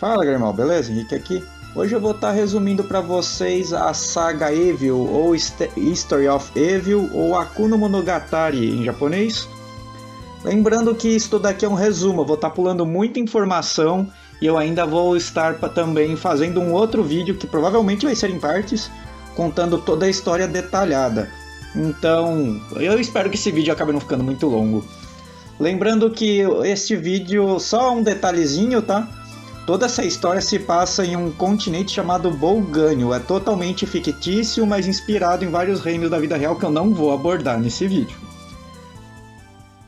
Fala, Grimal, beleza? Henrique aqui. Hoje eu vou estar resumindo para vocês a saga Evil, ou History of Evil, ou Akuno Monogatari em japonês. Lembrando que isso daqui é um resumo, eu vou estar pulando muita informação e eu ainda vou estar também fazendo um outro vídeo que provavelmente vai ser em partes, contando toda a história detalhada. Então, eu espero que esse vídeo acabe não ficando muito longo. Lembrando que este vídeo, só um detalhezinho, tá? Toda essa história se passa em um continente chamado Bolgânio. É totalmente fictício, mas inspirado em vários reinos da vida real que eu não vou abordar nesse vídeo.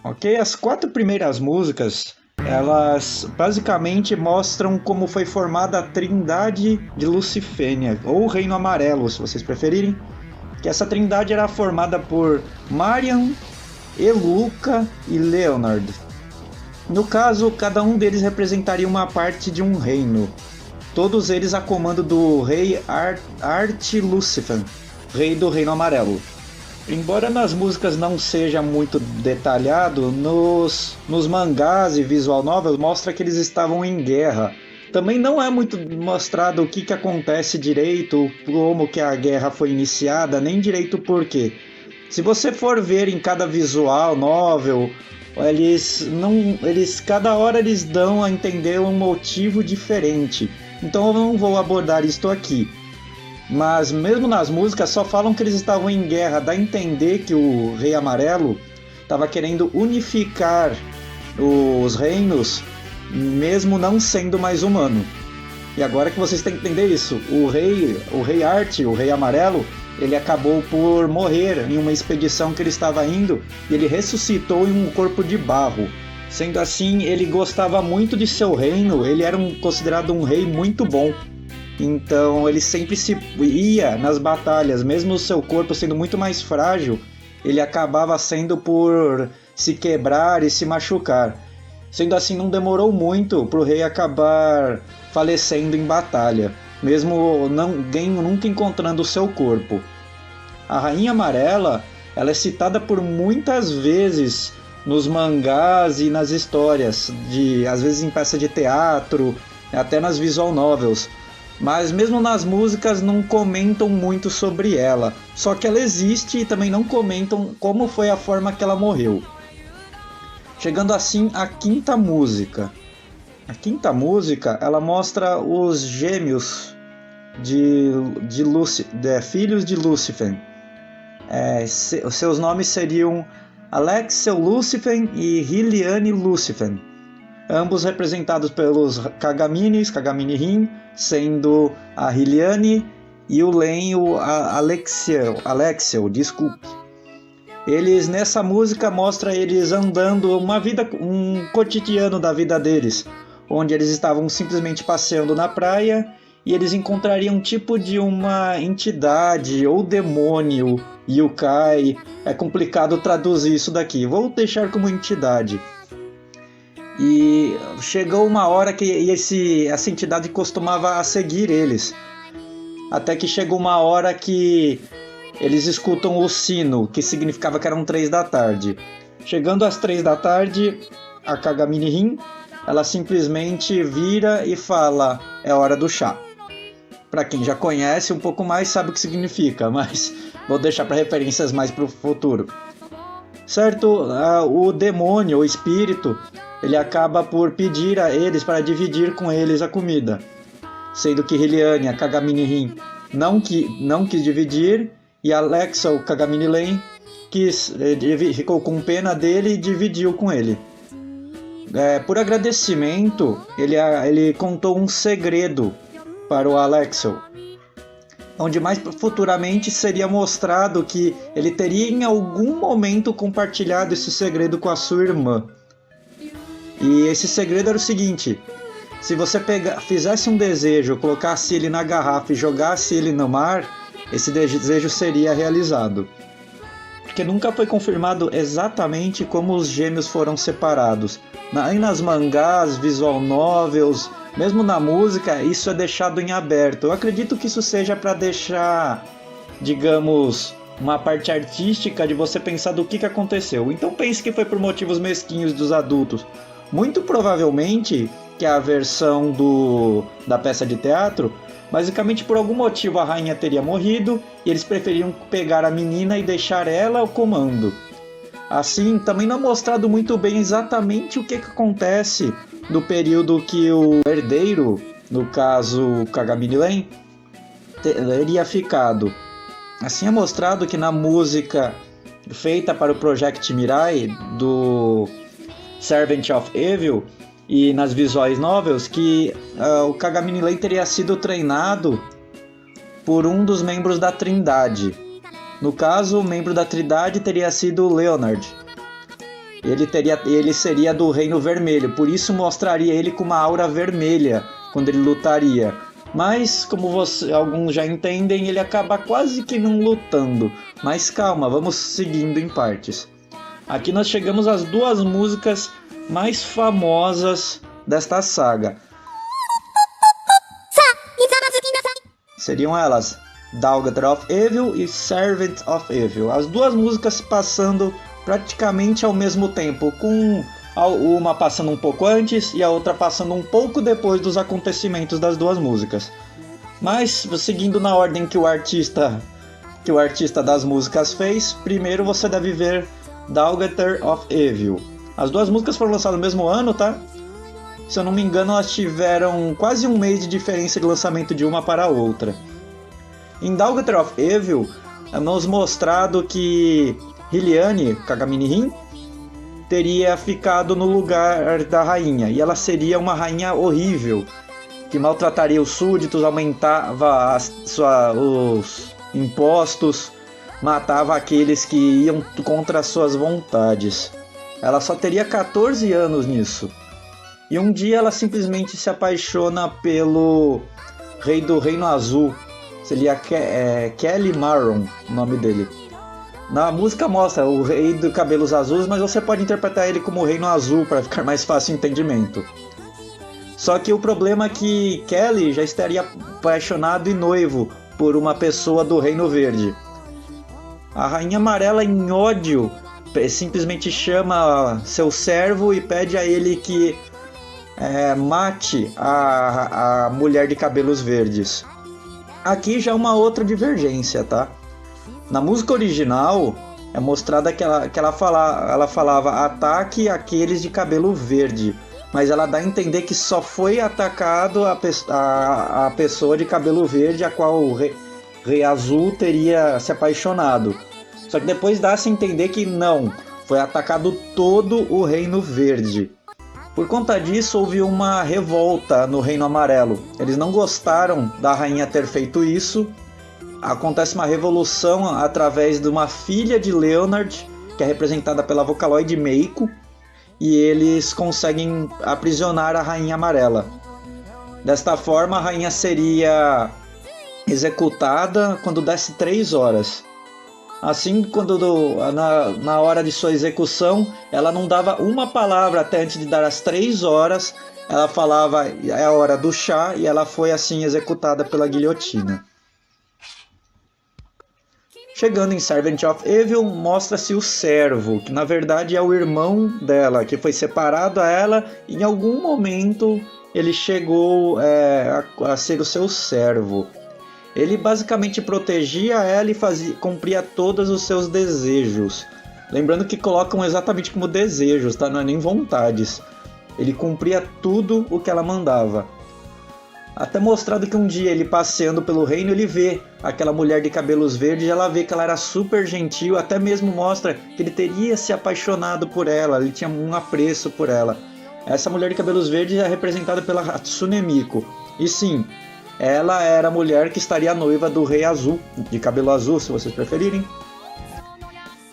Ok? As 4 primeiras músicas, elas basicamente mostram como foi formada a Trindade de Lucifênia, ou Reino Amarelo, se vocês preferirem. Que essa trindade era formada por Marian, Eluca e Leonard. No caso, cada um deles representaria uma parte de um reino. Todos eles a comando do rei Lucifer, rei do Reino Amarelo. Embora nas músicas não seja muito detalhado, nos mangás e visual novels mostra que eles estavam em guerra. Também não é muito mostrado o que acontece direito, como que a guerra foi iniciada, nem direito o porquê. Se você for ver em cada visual novel, cada hora eles dão a entender um motivo diferente. Então eu não vou abordar isto aqui. Mas mesmo nas músicas só falam que eles estavam em guerra, dá a entender que o Rei Amarelo estava querendo unificar os reinos, mesmo não sendo mais humano. E agora que vocês têm que entender isso, o Rei Amarelo, ele acabou por morrer em uma expedição que ele estava indo e ele ressuscitou em um corpo de barro. Sendo assim, ele gostava muito de seu reino, ele era considerado um rei muito bom. Então ele sempre se ia nas batalhas, mesmo o seu corpo sendo muito mais frágil, ele acabava sendo por se quebrar e se machucar. Sendo assim, não demorou muito para o rei acabar falecendo em batalha, mesmo nunca encontrando o seu corpo. A Rainha Amarela, ela é citada por muitas vezes nos mangás e nas histórias, às vezes em peça de teatro, até nas visual novels. Mas mesmo nas músicas não comentam muito sobre ela, só que ela existe e também não comentam como foi a forma que ela morreu. Chegando assim à quinta música. A quinta música, ela mostra os gêmeos filhos de Lúcifer. Seus nomes seriam Alexel Lucifer e Hyliane Lucifer. Ambos representados pelos Kagamini Rin, sendo a Hyliane e o Len o Alexel, desculpe. Eles, nessa música, mostra eles andando um cotidiano da vida deles, onde eles estavam simplesmente passeando na praia e eles encontrariam um tipo de uma entidade ou demônio, yokai. É complicado traduzir isso daqui, vou deixar como entidade. E chegou uma hora que essa entidade costumava seguir eles, até que chegou uma hora que eles escutam o sino, que significava que eram 3 da tarde. Chegando às 3 da tarde, a Kagamini Rin, ela simplesmente vira e fala: é hora do chá. Para quem já conhece um pouco mais sabe o que significa, mas vou deixar para referências mais para o futuro. Certo? O demônio, o espírito, ele acaba por pedir a eles para dividir com eles a comida. Sendo que Hyliane, a Kagamini Rin, não quis dividir, e Alexel Kagamini Len ficou com pena dele e dividiu com ele. Por agradecimento, ele contou um segredo para o Alexel, onde mais futuramente seria mostrado que ele teria em algum momento compartilhado esse segredo com a sua irmã. E esse segredo era o seguinte: se você fizesse um desejo, colocasse ele na garrafa e jogasse ele no mar, esse desejo seria realizado. Porque nunca foi confirmado exatamente como os gêmeos foram separados. Nem nas mangás, visual novels, mesmo na música, isso é deixado em aberto. Eu acredito que isso seja para deixar, digamos, uma parte artística de você pensar do que aconteceu. Então pense que foi por motivos mesquinhos dos adultos. Muito provavelmente que é a versão da peça de teatro, basicamente por algum motivo a rainha teria morrido e eles preferiam pegar a menina e deixar ela ao comando. Assim, também não é mostrado muito bem exatamente o que acontece no período que o herdeiro, no caso Kagami Len, teria ficado. Assim é mostrado que na música feita para o Project Mirai do Servant of Evil e nas visuais novels que o Kagami Len teria sido treinado por um dos membros da Trindade. No caso, o membro da Trindade teria sido Leonard. Ele seria do Reino Vermelho, por isso mostraria ele com uma aura vermelha quando ele lutaria. Mas, como alguns já entendem, ele acaba quase que não lutando. Mas calma, vamos seguindo em partes. Aqui nós chegamos às duas músicas mais famosas desta saga. Seriam elas Daughter of Evil e Servant of Evil. As duas músicas passando praticamente ao mesmo tempo, com uma passando um pouco antes e a outra passando um pouco depois dos acontecimentos das duas músicas. Mas seguindo na ordem que o artista das músicas fez, primeiro você deve ver Daughter of Evil. As duas músicas foram lançadas no mesmo ano, tá? Se eu não me engano, elas tiveram quase um mês de diferença de lançamento de uma para a outra. Em Daughter of Evil, é nos mostrado que Hyliane, Kagami Rin, teria ficado no lugar da rainha, e ela seria uma rainha horrível, que maltrataria os súditos, aumentava os impostos, matava aqueles que iam contra as suas vontades. Ela só teria 14 anos nisso. E um dia ela simplesmente se apaixona pelo rei do Reino Azul. Seria Kelly Marron, o nome dele. Na música mostra o rei de cabelos azuis, mas você pode interpretar ele como o Reino Azul para ficar mais fácil o entendimento. Só que o problema é que Kelly já estaria apaixonado e noivo por uma pessoa do Reino Verde. A Rainha Amarela, em ódio, simplesmente chama seu servo e pede a ele que mate a mulher de cabelos verdes. Aqui já é uma outra divergência, tá? Na música original é mostrada que ela falava ataque aqueles de cabelo verde, mas ela dá a entender que só foi atacado a pessoa de cabelo verde a qual o Rei Azul teria se apaixonado. Só que depois dá-se a entender que não, foi atacado todo o Reino Verde. Por conta disso, houve uma revolta no Reino Amarelo. Eles não gostaram da rainha ter feito isso. Acontece uma revolução através de uma filha de Leonard, que é representada pela Vocaloid Meiko, e eles conseguem aprisionar a Rainha Amarela. Desta forma, a rainha seria executada quando desse 3 horas. Assim, na hora de sua execução, ela não dava uma palavra até antes de dar as 3 horas. Ela falava, é a hora do chá, e ela foi assim executada pela guilhotina. Chegando em Servant of Evil, mostra-se o servo, que na verdade é o irmão dela, que foi separado a ela, e em algum momento ele chegou a ser o seu servo. Ele basicamente protegia ela e cumpria todos os seus desejos. Lembrando que colocam exatamente como desejos, tá? Não é nem vontades. Ele cumpria tudo o que ela mandava. Até mostrado que um dia ele passeando pelo reino, ele vê aquela mulher de cabelos verdes, ela vê que ela era super gentil, até mesmo mostra que ele teria se apaixonado por ela, ele tinha um apreço por ela. Essa mulher de cabelos verdes é representada pela Hatsune Miku. E sim, ela era a mulher que estaria noiva do Rei Azul, de cabelo azul, se vocês preferirem.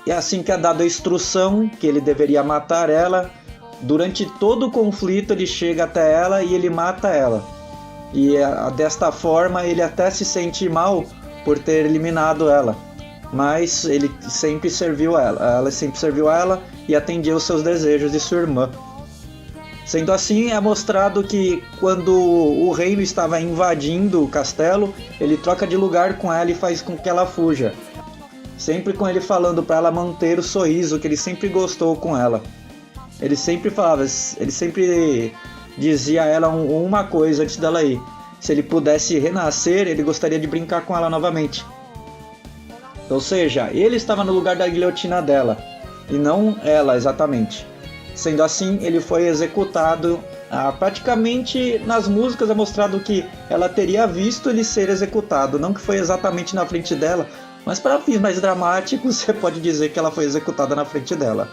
E assim que é dada a instrução que ele deveria matar ela, durante todo o conflito ele chega até ela e ele mata ela. E desta forma ele até se sente mal por ter eliminado ela. Mas ele sempre serviu a ela sempre serviu a ela e atendia os seus desejos de sua irmã. Sendo assim, é mostrado que quando o reino estava invadindo o castelo, ele troca de lugar com ela e faz com que ela fuja. Sempre com ele falando para ela manter o sorriso que ele sempre gostou com ela. Ele sempre dizia a ela uma coisa antes dela ir. Se ele pudesse renascer, ele gostaria de brincar com ela novamente. Ou seja, ele estava no lugar da guilhotina dela, e não ela exatamente. Sendo assim, ele foi executado. Praticamente nas músicas é mostrado que ela teria visto ele ser executado, não que foi exatamente na frente dela, mas para fins mais dramáticos você pode dizer que ela foi executada na frente dela.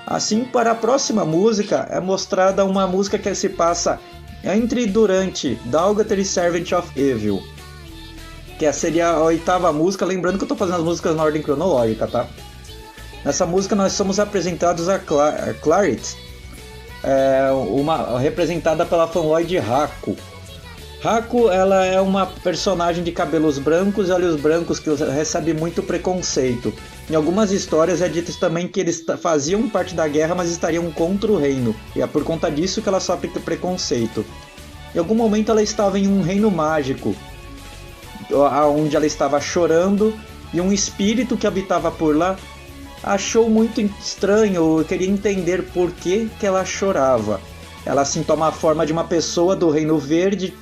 Assim, para a próxima música é mostrada uma música que se passa entre e durante Daughter e Servant of Evil, que seria a 8ª música, lembrando que eu estou fazendo as músicas na ordem cronológica, tá? Nessa música nós somos apresentados a Claret, representada pela fanloid Haku. Haku, ela é uma personagem de cabelos brancos e olhos brancos que recebe muito preconceito. Em algumas histórias é dito também que eles faziam parte da guerra, mas estariam contra o reino, e é por conta disso que ela sofre preconceito. Em algum momento ela estava em um reino mágico, onde ela estava chorando, e um espírito que habitava por lá achou muito estranho, queria entender por que ela chorava. Ela assim toma a forma de uma pessoa do Reino Verde,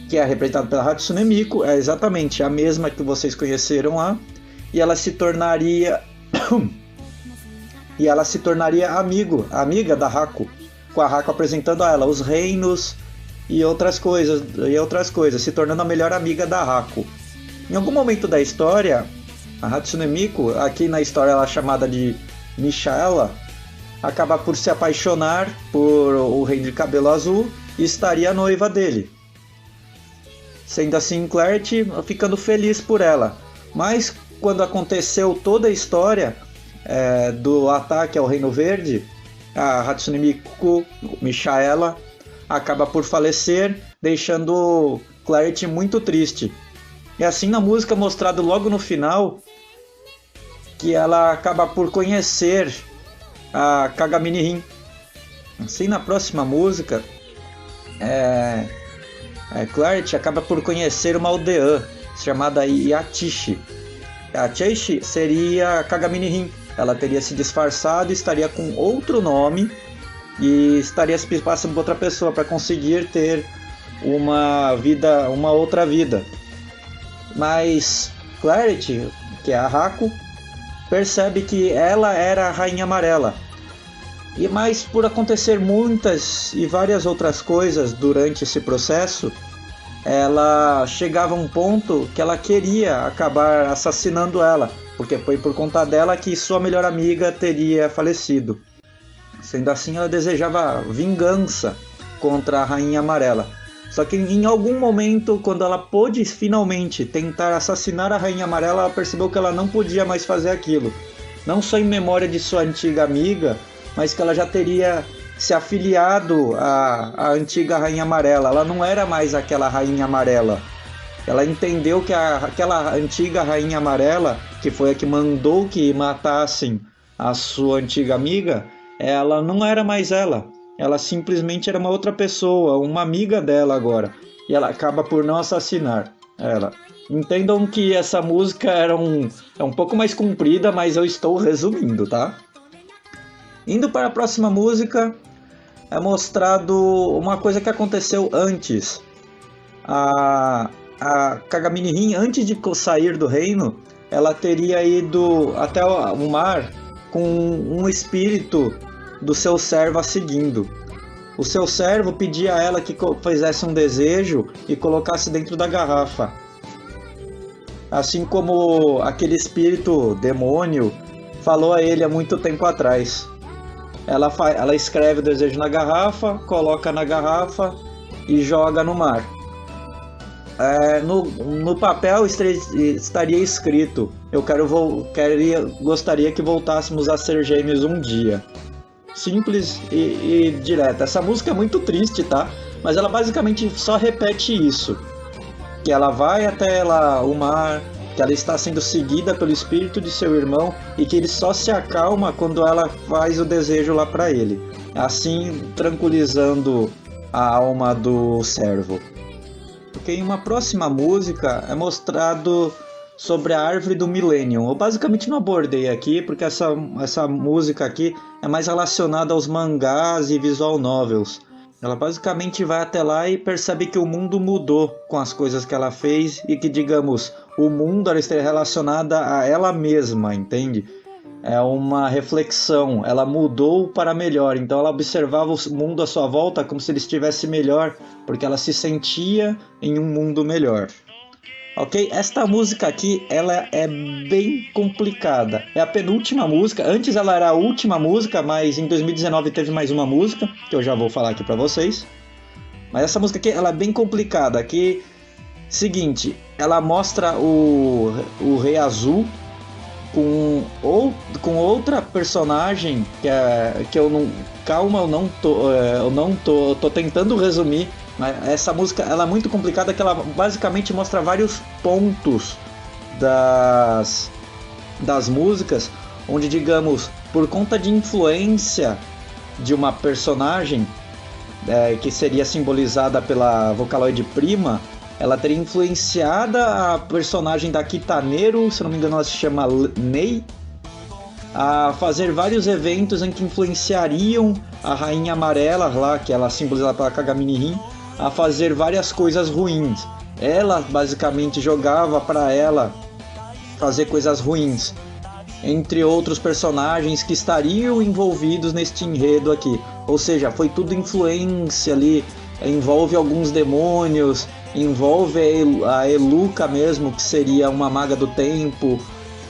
que é representada pela Hatsune Miku, é exatamente a mesma que vocês conheceram lá, e ela se tornaria amiga da Haku, com a Haku apresentando a ela os reinos e outras coisas, se tornando a melhor amiga da Haku. Em algum momento da história, a Hatsune Miku, aqui na história ela é chamada de Michaela, acaba por se apaixonar por o rei de cabelo azul e estaria noiva dele. Sendo assim, Claret ficando feliz por ela. Mas quando aconteceu toda a história do ataque ao Reino Verde, a Hatsune Miku, Michaela, acaba por falecer, deixando Claret muito triste. E assim na música mostrado logo no final, que ela acaba por conhecer a Kagami Rin. Assim na próxima música, Claret acaba por conhecer uma aldeã chamada Yatishi. Yatishi seria a Kagami Rin. Ela teria se disfarçado, estaria com outro nome e estaria se passando por outra pessoa para conseguir ter uma outra vida. Mas Claret, que é a Haku, percebe que ela era a Rainha Amarela. Mas por acontecer muitas e várias outras coisas durante esse processo, ela chegava a um ponto que ela queria acabar assassinando ela, porque foi por conta dela que sua melhor amiga teria falecido. Sendo assim, ela desejava vingança contra a Rainha Amarela. Só que em algum momento, quando ela pôde finalmente tentar assassinar a Rainha Amarela, ela percebeu que ela não podia mais fazer aquilo. Não só em memória de sua antiga amiga, mas que ela já teria se afiliado à antiga Rainha Amarela. Ela não era mais aquela Rainha Amarela. Ela entendeu que aquela antiga Rainha Amarela, que foi a que mandou que matassem a sua antiga amiga, ela não era mais ela. Ela simplesmente era uma outra pessoa, uma amiga dela agora. E ela acaba por não assassinar ela. Entendam que essa música é um pouco mais comprida, mas eu estou resumindo, tá? Indo para a próxima música, é mostrado uma coisa que aconteceu antes. A Kagami Rin, antes de sair do reino, ela teria ido até o mar com um espírito do seu servo a seguindo. O seu servo pedia a ela que fizesse um desejo e colocasse dentro da garrafa. Assim como aquele espírito demônio falou a ele há muito tempo atrás. Ela escreve o desejo na garrafa, coloca na garrafa e joga no mar. No papel estaria escrito: gostaria que voltássemos a ser gêmeos um dia. Simples e direta. Essa música é muito triste, tá? Mas ela basicamente só repete isso: que ela vai até o mar, que ela está sendo seguida pelo espírito de seu irmão e que ele só se acalma quando ela faz o desejo lá para ele, assim tranquilizando a alma do servo. Porque em uma próxima música é mostrado sobre a árvore do Millennium. Eu basicamente não abordei aqui porque essa música aqui é mais relacionada aos mangás e visual novels. Ela basicamente vai até lá e percebe que o mundo mudou com as coisas que ela fez e que, digamos, o mundo ela estaria relacionada a ela mesma, entende? É uma reflexão, ela mudou para melhor, então ela observava o mundo à sua volta como se ele estivesse melhor, porque ela se sentia em um mundo melhor. Ok? Esta música aqui, ela é bem complicada. É a penúltima música. Antes ela era a última música, mas em 2019 teve mais uma música, que eu já vou falar aqui pra vocês. Mas essa música aqui, ela é bem complicada. Aqui, seguinte, ela mostra o Rei Azul com outra personagem que eu não... Calma, eu tô tentando resumir. Mas essa música ela é muito complicada, que ela basicamente mostra vários pontos das músicas, onde, digamos, por conta de influência de uma personagem que seria simbolizada pela Vocaloid prima, ela teria influenciado a personagem da Kitanero, se não me engano ela se chama Nei, a fazer vários eventos em que influenciariam a Rainha Amarela lá, que ela é simbolizada pela Kagami Rin, a fazer várias coisas ruins. Ela basicamente jogava para ela fazer coisas ruins, entre outros personagens que estariam envolvidos neste enredo aqui. Ou seja, foi tudo influência ali, envolve alguns demônios, envolve a Eluka mesmo, que seria uma maga do tempo,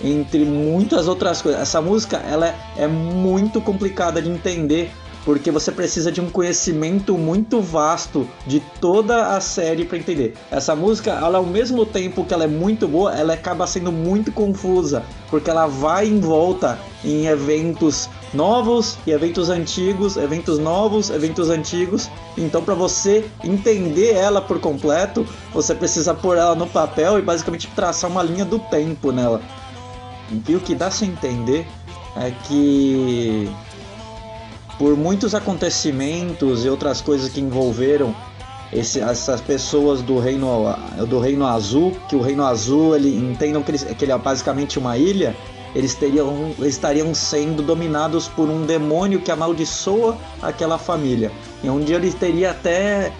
entre muitas outras coisas. Essa música ela é muito complicada de entender, porque você precisa de um conhecimento muito vasto de toda a série para entender. Essa música, ela, ao mesmo tempo que ela é muito boa, ela acaba sendo muito confusa, porque ela vai em volta em eventos novos e eventos antigos, eventos novos, eventos antigos. Então, para você entender ela por completo, você precisa pôr ela no papel e basicamente traçar uma linha do tempo nela. E o que dá a entender é que, por muitos acontecimentos e outras coisas que envolveram essas pessoas do Reino Azul, que o Reino Azul, entendam que ele é basicamente uma ilha, eles estariam sendo dominados por um demônio que amaldiçoa aquela família. E um dia ele teria até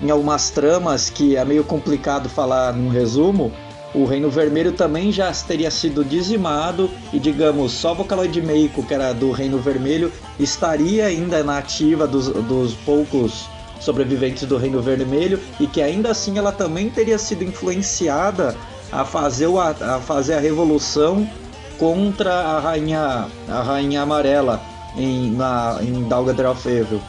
em algumas tramas, que é meio complicado falar num resumo, o Reino Vermelho também já teria sido dizimado e, digamos, só Vocaloid Meiko, que era do Reino Vermelho, estaria ainda na ativa dos poucos sobreviventes do Reino Vermelho, e que ainda assim ela também teria sido influenciada a fazer a revolução contra a Rainha Amarela em Dalgadre of Evil.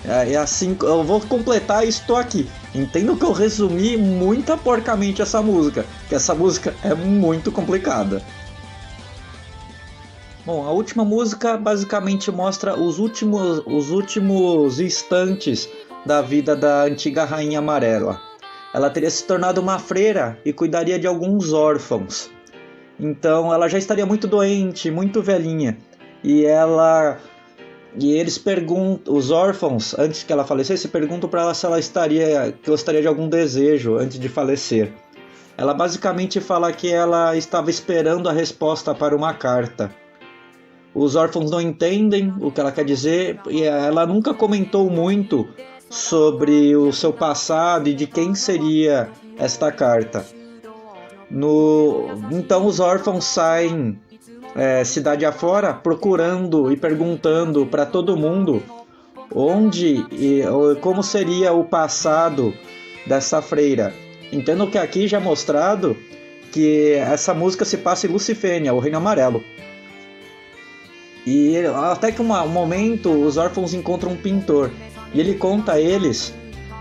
É assim, eu vou completar e estou aqui. Entendo que eu resumi muito porcamente essa música, que essa música é muito complicada. Bom, a última música basicamente mostra os últimos instantes da vida da antiga Rainha Amarela. Ela teria se tornado uma freira e cuidaria de alguns órfãos. Então ela já estaria muito doente, muito velhinha. E eles perguntam, os órfãos, antes que ela falecesse, perguntam para ela se ela gostaria de algum desejo antes de falecer. Ela basicamente fala que ela estava esperando a resposta para uma carta. Os órfãos não entendem o que ela quer dizer, e ela nunca comentou muito sobre o seu passado e de quem seria esta carta. Então os órfãos saem cidade afora, procurando e perguntando para todo mundo como seria o passado dessa freira. Entendo que aqui já é mostrado que essa música se passa em Lucifênia, o Reino Amarelo. E até que um momento os órfãos encontram um pintor, e ele conta a eles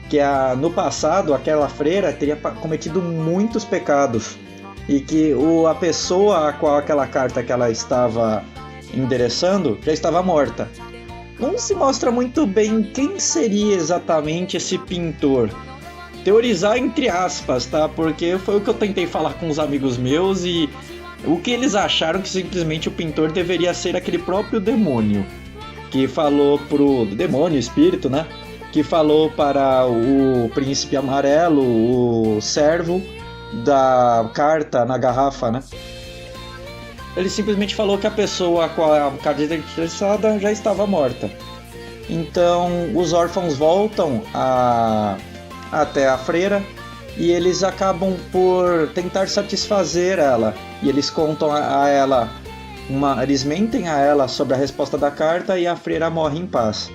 que no passado aquela freira teria cometido muitos pecados, e que a pessoa a qual aquela carta que ela estava endereçando já estava morta. Não se mostra muito bem quem seria exatamente esse pintor. Teorizar entre aspas, tá? Porque foi o que eu tentei falar com os amigos meus, e o que eles acharam que simplesmente o pintor deveria ser aquele próprio demônio, que falou pro demônio, espírito, né? Que falou para o príncipe amarelo, o servo da carta na garrafa, né? Ele simplesmente falou que a pessoa com a carta interessada já estava morta. Então os órfãos voltam até a freira e eles acabam por tentar satisfazer ela. E eles contam a ela, eles mentem a ela sobre a resposta da carta e a freira morre em paz.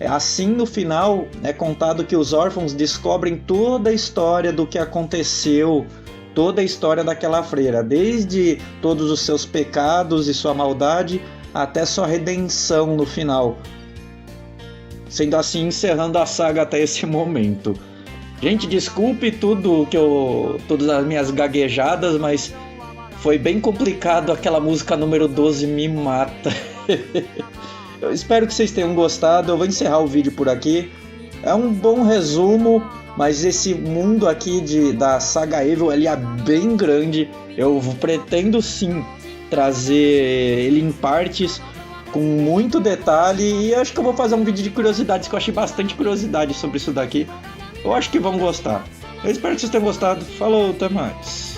Assim, no final, é contado que os órfãos descobrem toda a história do que aconteceu, toda a história daquela freira, desde todos os seus pecados e sua maldade, até sua redenção no final. Sendo assim, encerrando a saga até esse momento. Gente, desculpe todas as minhas gaguejadas, mas foi bem complicado. Aquela música número 12 me mata. Eu espero que vocês tenham gostado. Eu vou encerrar o vídeo por aqui. É um bom resumo, mas esse mundo aqui da saga Evil ele é bem grande. Eu pretendo sim trazer ele em partes com muito detalhe, e acho que eu vou fazer um vídeo de curiosidades, que eu achei bastante curiosidade sobre isso daqui. Eu acho que vão gostar. Eu espero que vocês tenham gostado. Falou, até mais.